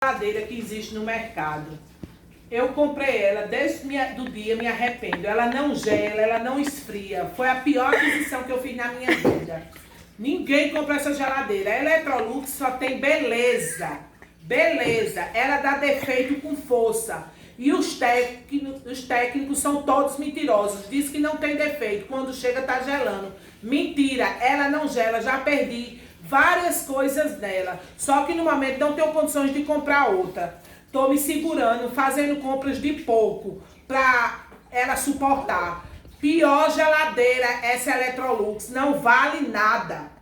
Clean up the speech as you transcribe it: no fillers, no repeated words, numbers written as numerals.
Geladeira que existe no mercado. Eu comprei ela, desde do dia me arrependo. Ela não gela, ela não esfria. Foi a pior aquisição que eu fiz na minha vida. Ninguém comprou essa geladeira. A Electrolux só tem beleza. Beleza. Ela dá defeito com força. E os técnicos são todos mentirosos. Diz que não tem defeito. Quando chega tá gelando. Mentira, ela não gela. Já perdi várias coisas dela. Só que no momento não tenho condições de comprar outra. Tô me segurando, fazendo compras de pouco pra ela suportar. Pior geladeira, essa Electrolux. Não vale nada.